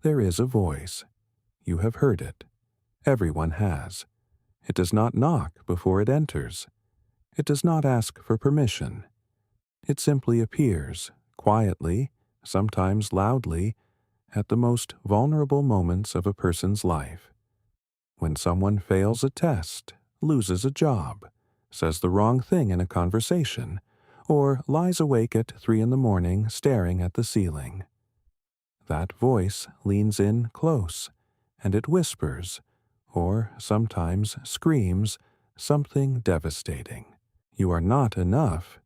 There is a voice. You have heard it. Everyone has. It does not knock before it enters. It does not ask for permission. It simply appears, quietly, sometimes loudly, at the most vulnerable moments of a person's life. When someone fails a test, loses a job, says the wrong thing in a conversation, or lies awake at 3 a.m. staring at the ceiling. That voice leans in close, and it whispers, or sometimes screams, something devastating. You are not enough.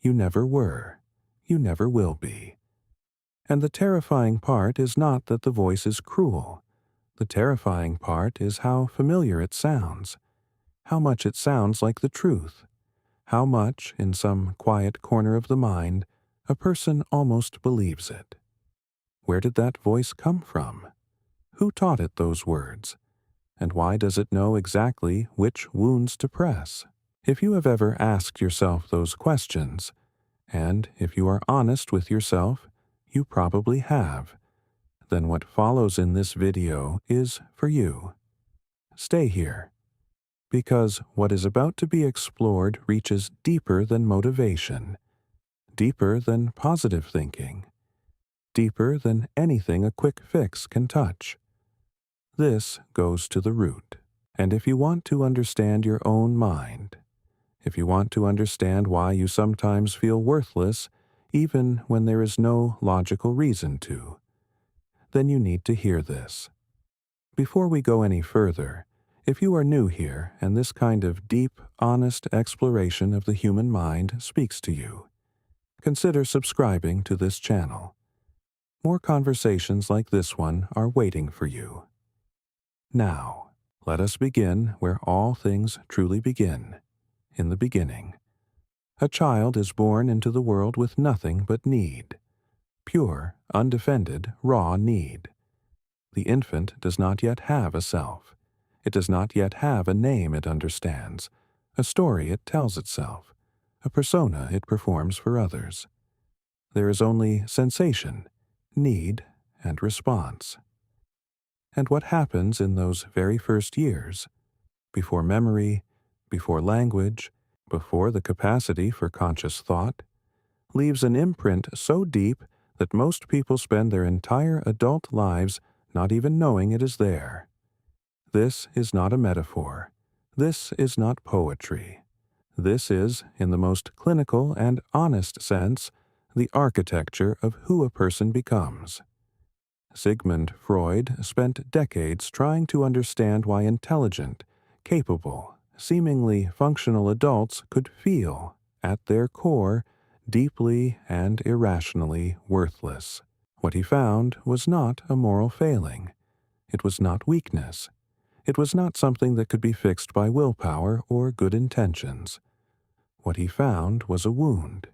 You never were. You never will be. And the terrifying part is not that the voice is cruel. The terrifying part is how familiar it sounds, how much it sounds like the truth, how much, in some quiet corner of the mind, a person almost believes it. Where did that voice come from? Who taught it those words? And why does it know exactly which wounds to press? If you have ever asked yourself those questions, and if you are honest with yourself, you probably have, then what follows in this video is for you. Stay here, because what is about to be explored reaches deeper than motivation, deeper than positive thinking, deeper than anything a quick fix can touch. This goes to the root. And if you want to understand your own mind, if you want to understand why you sometimes feel worthless, even when there is no logical reason to, then you need to hear this. Before we go any further, if you are new here and this kind of deep, honest exploration of the human mind speaks to you, consider subscribing to this channel. More conversations like this one are waiting for you. Now, let us begin where all things truly begin, in the beginning. A child is born into the world with nothing but need. Pure, undefended, raw need. The infant does not yet have a self. It does not yet have a name it understands, a story it tells itself, a persona it performs for others. There is only sensation, need, and response. And what happens in those very first years, before memory, before language, before the capacity for conscious thought, leaves an imprint so deep that most people spend their entire adult lives not even knowing it is there. This is not a metaphor. This is not poetry. This is, in the most clinical and honest sense, the architecture of who a person becomes. Sigmund Freud spent decades trying to understand why intelligent, capable, seemingly functional adults could feel, at their core, deeply and irrationally worthless. What he found was not a moral failing. It was not weakness. It was not something that could be fixed by willpower or good intentions. What he found was a wound,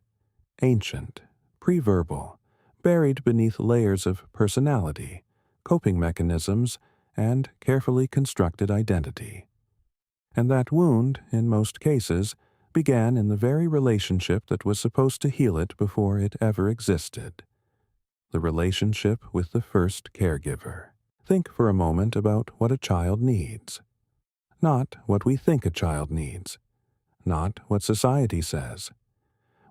ancient, pre-verbal, buried beneath layers of personality, coping mechanisms, and carefully constructed identity. And that wound, in most cases, began in the very relationship that was supposed to heal it before it ever existed. The relationship with the first caregiver. Think for a moment about what a child needs. Not what we think a child needs. Not what society says.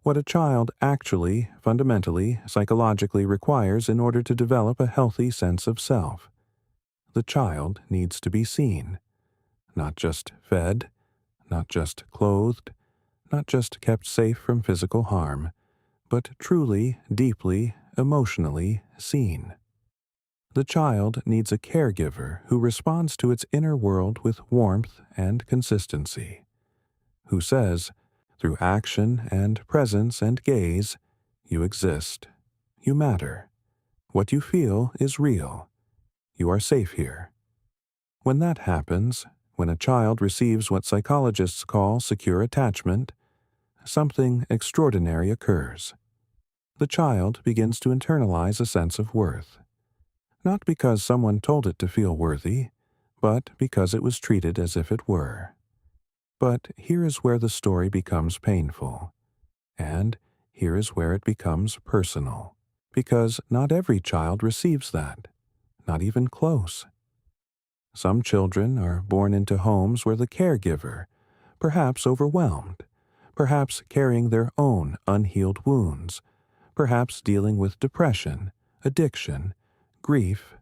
What a child actually, fundamentally, psychologically requires in order to develop a healthy sense of self. The child needs to be seen. Not just fed, not just clothed, not just kept safe from physical harm, but truly, deeply, emotionally seen. The child needs a caregiver who responds to its inner world with warmth and consistency, who says, through action and presence and gaze, you exist, you matter. What you feel is real. You are safe here. When that happens, when a child receives what psychologists call secure attachment, something extraordinary occurs. The child begins to internalize a sense of worth. Not because someone told it to feel worthy, but because it was treated as if it were. But here is where the story becomes painful. And here is where it becomes personal. Because not every child receives that. not even close. Some children are born into homes where the caregiver, perhaps overwhelmed, perhaps carrying their own unhealed wounds, perhaps dealing with depression, addiction, grief,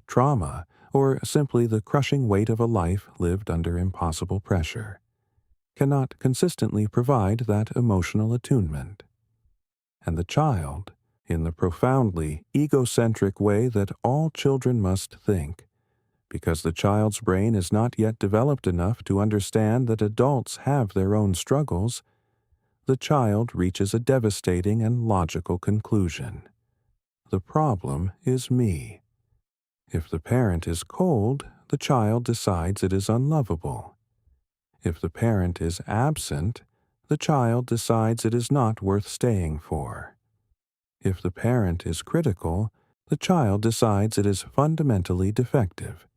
trauma, or simply the crushing weight of a life lived under impossible pressure, cannot consistently provide that emotional attunement. And the child, in the profoundly egocentric way that all children must think, because the child's brain is not yet developed enough to understand that adults have their own struggles, the child reaches a devastating and logical conclusion. The problem is me. If the parent is cold, the child decides it is unlovable. If the parent is absent, the child decides it is not worth staying for. If the parent is critical, the child decides it is fundamentally defective.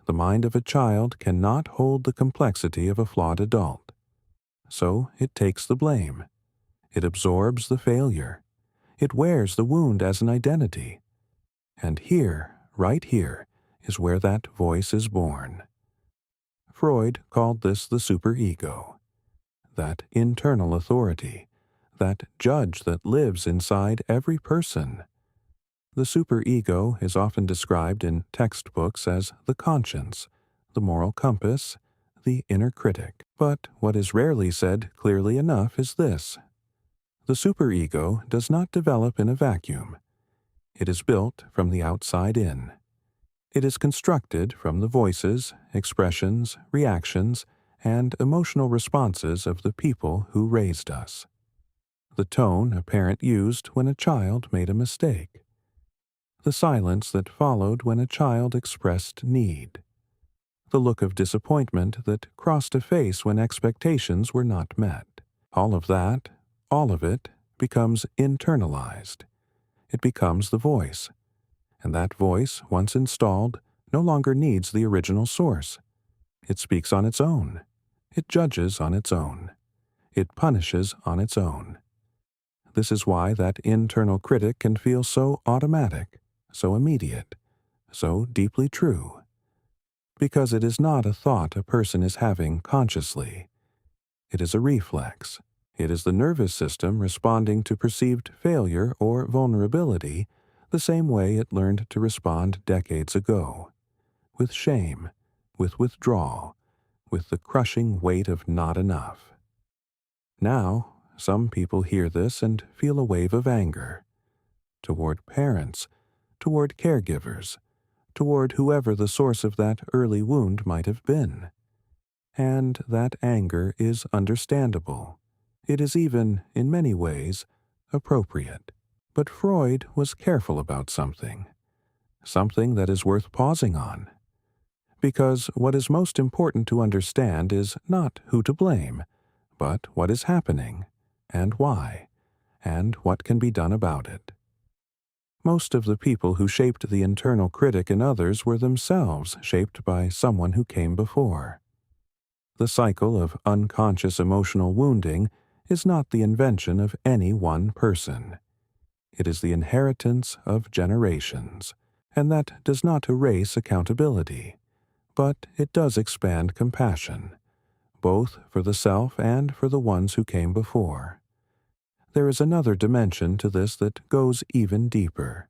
The mind of a child cannot hold the complexity of a flawed adult. So it takes the blame. It absorbs the failure. It wears the wound as an identity. And here, right here, is where that voice is born. Freud called this the superego, that internal authority, that judge that lives inside every person. The superego is often described in textbooks as the conscience, the moral compass, the inner critic. But what is rarely said clearly enough is this: the superego does not develop in a vacuum. It is built from the outside in. It is constructed from the voices, expressions, reactions, and emotional responses of the people who raised us. The tone a parent used when a child made a mistake. The silence that followed when a child expressed need. The look of disappointment that crossed a face when expectations were not met. All of that, all of it, becomes internalized. It becomes the voice. And that voice, once installed, no longer needs the original source. It speaks on its own. It judges on its own. It punishes on its own. This is why that internal critic can feel so automatic, so immediate, so deeply true. Because it is not a thought a person is having consciously. It is a reflex. It is the nervous system responding to perceived failure or vulnerability the same way it learned to respond decades ago, with shame, with withdrawal, with the crushing weight of not enough. Now, some people hear this and feel a wave of anger, toward parents, toward caregivers, toward whoever the source of that early wound might have been. And that anger is understandable. It is even, in many ways, appropriate. But Freud was careful about something that is worth pausing on. Because what is most important to understand is not who to blame, but what is happening, and why, and what can be done about it. Most of the people who shaped the internal critic in others were themselves shaped by someone who came before. The cycle of unconscious emotional wounding is not the invention of any one person. It is the inheritance of generations, and that does not erase accountability, but it does expand compassion, both for the self and for the ones who came before. There is another dimension to this that goes even deeper.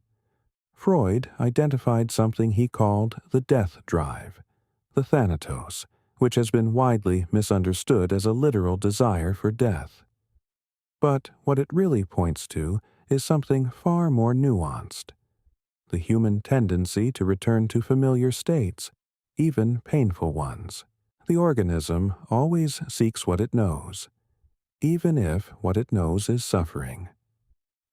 Freud identified something he called the death drive, the thanatos, which has been widely misunderstood as a literal desire for death. But what it really points to is something far more nuanced: the human tendency to return to familiar states, even painful ones. The organism always seeks what it knows, even if what it knows is suffering.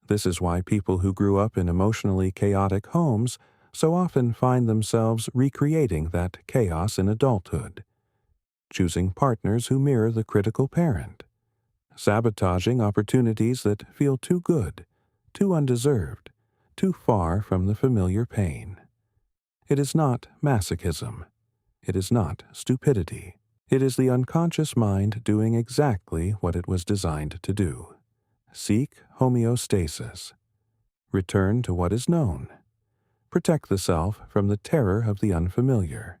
This is why people who grew up in emotionally chaotic homes so often find themselves recreating that chaos in adulthood, choosing partners who mirror the critical parent, sabotaging opportunities that feel too good, too undeserved, too far from the familiar pain. It is not masochism. It is not stupidity. It is the unconscious mind doing exactly what it was designed to do. Seek homeostasis. Return to what is known. protect the self from the terror of the unfamiliar,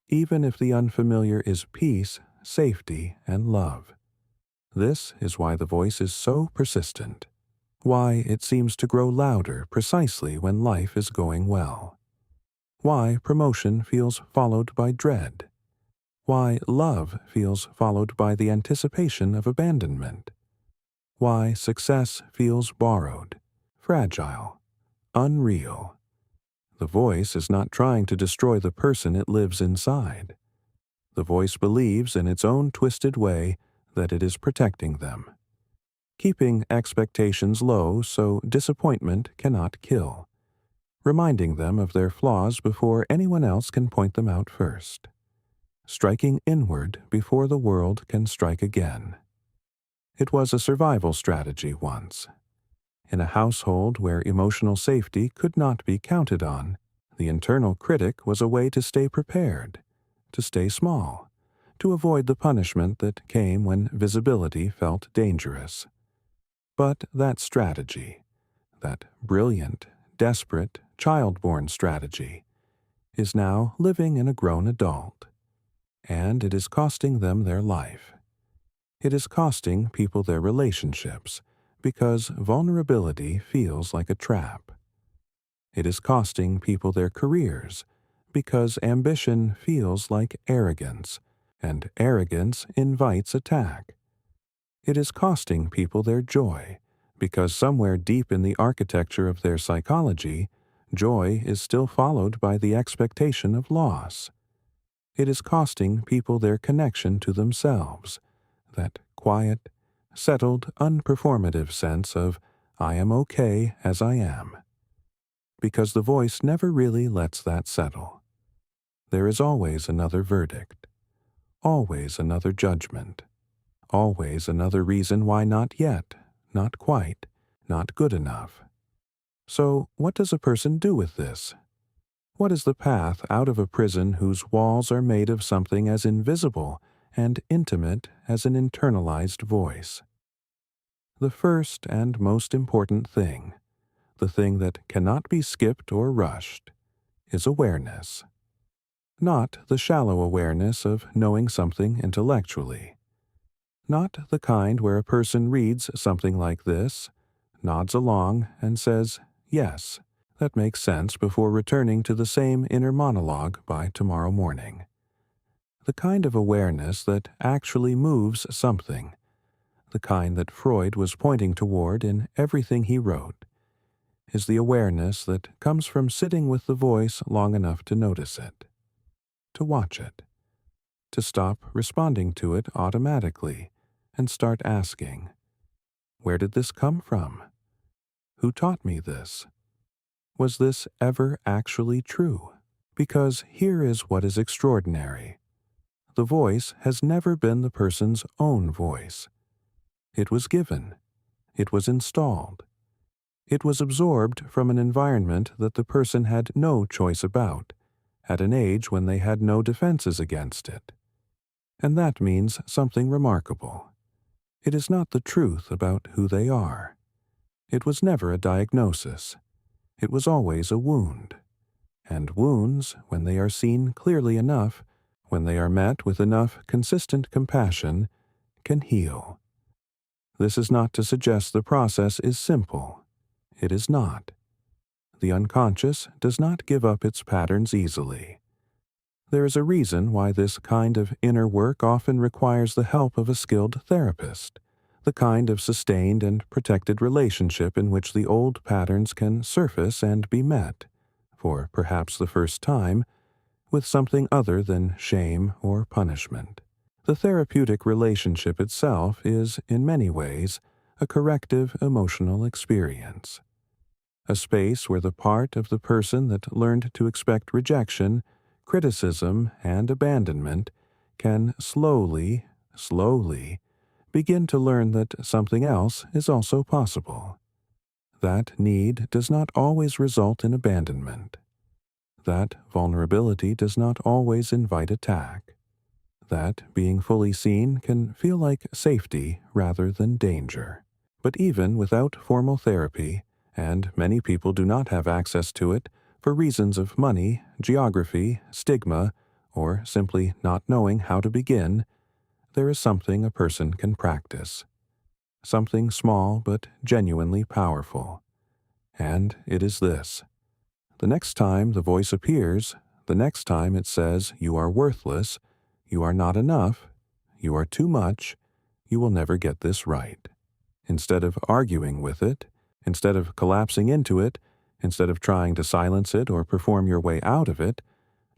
even if the unfamiliar is peace, safety, and love. This is why the voice is so persistent, why it seems to grow louder precisely when life is going well, why promotion feels followed by dread, why love feels followed by the anticipation of abandonment, why success feels borrowed, fragile, unreal. The voice is not trying to destroy the person it lives inside. The voice believes in its own twisted way that it is protecting them, keeping expectations low so disappointment cannot kill, reminding them of their flaws before anyone else can point them out first, striking inward before the world can strike again. It was a survival strategy once. In a household where emotional safety could not be counted on, the internal critic was a way to stay prepared, to stay small, to avoid the punishment that came when visibility felt dangerous. But that strategy, that brilliant, desperate, child-born strategy, is now living in a grown adult, and it is costing them their life. It is costing people their relationships, because vulnerability feels like a trap. It is costing people their careers, because ambition feels like arrogance, and arrogance invites attack. It is costing people their joy, because somewhere deep in the architecture of their psychology, joy is still followed by the expectation of loss. It is costing people their connection to themselves, that quiet, settled, unperformative sense of, I am okay as I am. Because the voice never really lets that settle. There is always another verdict, always another judgment, always another reason why not yet, not quite, not good enough. So what does a person do with this? What is the path out of a prison whose walls are made of something as invisible and intimate as an internalized voice? The first and most important thing, the thing that cannot be skipped or rushed, is awareness. Not the shallow awareness of knowing something intellectually. Not the kind where a person reads something like this, nods along, and says, yes, that makes sense before returning to the same inner monologue by tomorrow morning. The kind of awareness that actually moves something, the kind that Freud was pointing toward in everything he wrote, is the awareness that comes from sitting with the voice long enough to notice it, to watch it, to stop responding to it automatically and start asking, where did this come from? Who taught me this? Was this ever actually true? Because here is what is extraordinary. The voice has never been the person's own voice. It was given. It was installed. It was absorbed from an environment that the person had no choice about, at an age when they had no defenses against it. And that means something remarkable. It is not the truth about who they are. It was never a diagnosis. It was always a wound. And wounds, when they are seen clearly enough, when they are met with enough consistent compassion, can heal. This is not to suggest the process is simple. It is not. The unconscious does not give up its patterns easily. There is a reason why this kind of inner work often requires the help of a skilled therapist, the kind of sustained and protected relationship in which the old patterns can surface and be met, for perhaps the first time, with something other than shame or punishment. The therapeutic relationship itself is, in many ways, a corrective emotional experience. A space where the part of the person that learned to expect rejection, criticism, and abandonment can slowly begin to learn that something else is also possible. That need does not always result in abandonment. That vulnerability does not always invite attack. That being fully seen can feel like safety rather than danger. But even without formal therapy, and many people do not have access to it, for reasons of money, geography, stigma, or simply not knowing how to begin, there is something a person can practice. Something small but genuinely powerful. And it is this. The next time the voice appears, the next time it says you are worthless, you are not enough, you are too much, you will never get this right. Instead of arguing with it, instead of collapsing into it, instead of trying to silence it or perform your way out of it,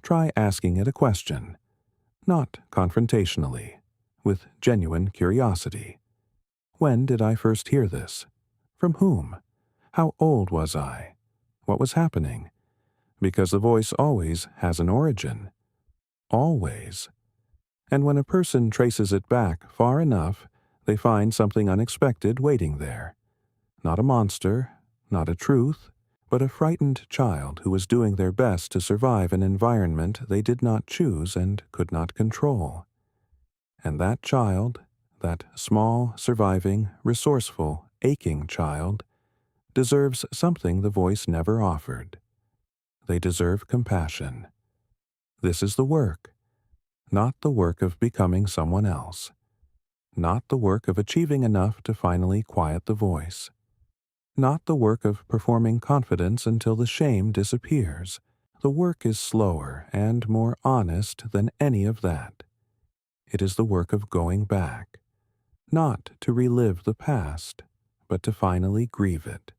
try asking it a question. Not confrontationally, with genuine curiosity. When did I first hear this? From whom? How old was I? What was happening? Because the voice always has an origin. Always. And when a person traces it back far enough, they find something unexpected waiting there. Not a monster, not a truth, but a frightened child who was doing their best to survive an environment they did not choose and could not control. And that child, that small, surviving, resourceful, aching child, deserves something the voice never offered. They deserve compassion. This is the work. Not the work of becoming someone else. Not the work of achieving enough to finally quiet the voice. Not the work of performing confidence until the shame disappears. The work is slower and more honest than any of that. It is the work of going back. Not to relive the past, but to finally grieve it.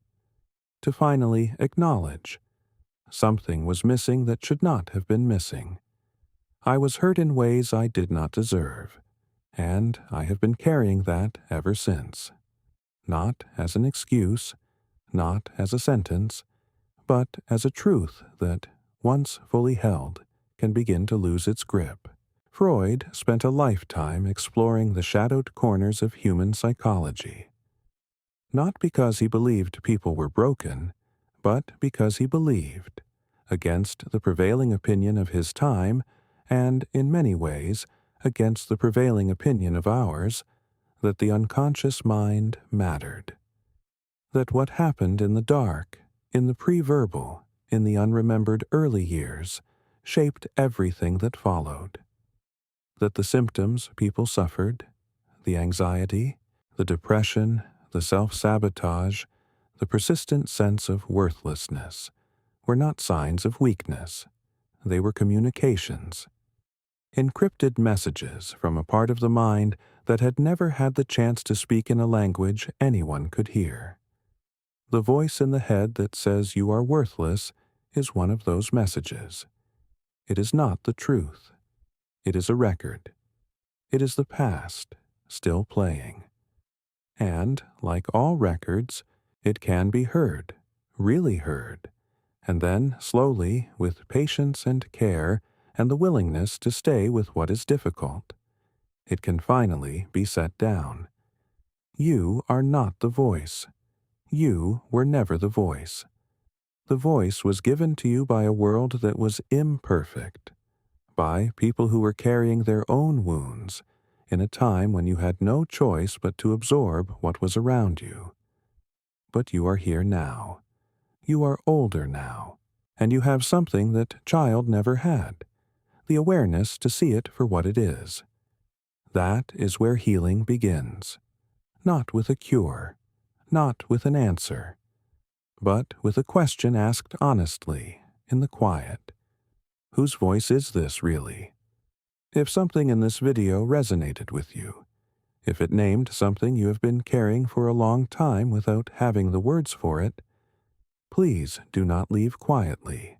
To finally acknowledge. Something was missing that should not have been missing. I was hurt in ways I did not deserve, and I have been carrying that ever since. Not as an excuse, not as a sentence, but as a truth that, once fully held, can begin to lose its grip. Freud spent a lifetime exploring the shadowed corners of human psychology. Not because he believed people were broken, but because he believed, against the prevailing opinion of his time, and in many ways against the prevailing opinion of ours, that the unconscious mind mattered. That what happened in the dark, in the pre-verbal, in the unremembered early years, shaped everything that followed. That the symptoms people suffered, the anxiety, the depression, the self-sabotage, the persistent sense of worthlessness, were not signs of weakness. They were communications. Encrypted messages from a part of the mind that had never had the chance to speak in a language anyone could hear. The voice in the head that says you are worthless is one of those messages. It is not the truth. It is a record. It is the past, still playing. And, like all records, it can be heard, really heard, and then slowly, with patience and care, and the willingness to stay with what is difficult, it can finally be set down. You are not the voice. You were never the voice. The voice was given to you by a world that was imperfect, by people who were carrying their own wounds, in a time when you had no choice but to absorb what was around you. But you are here now. You are older now, and you have something that child never had, the awareness to see it for what it is. That is where healing begins. Not with a cure, not with an answer, but with a question asked honestly, in the quiet. Whose voice is this, really? If something in this video resonated with you, if it named something you have been carrying for a long time without having the words for it, please do not leave quietly.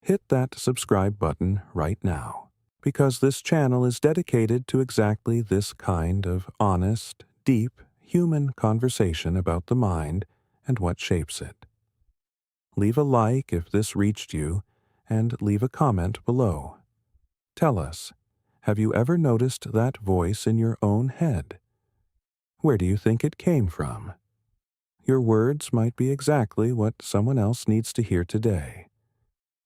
Hit that subscribe button right now, because this channel is dedicated to exactly this kind of honest, deep, human conversation about the mind and what shapes it. Leave a like if this reached you, and leave a comment below. Tell us, have you ever noticed that voice in your own head? Where do you think it came from? Your words might be exactly what someone else needs to hear today.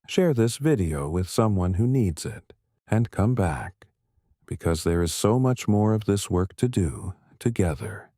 Share this video with someone who needs it, and come back, because there is so much more of this work to do together.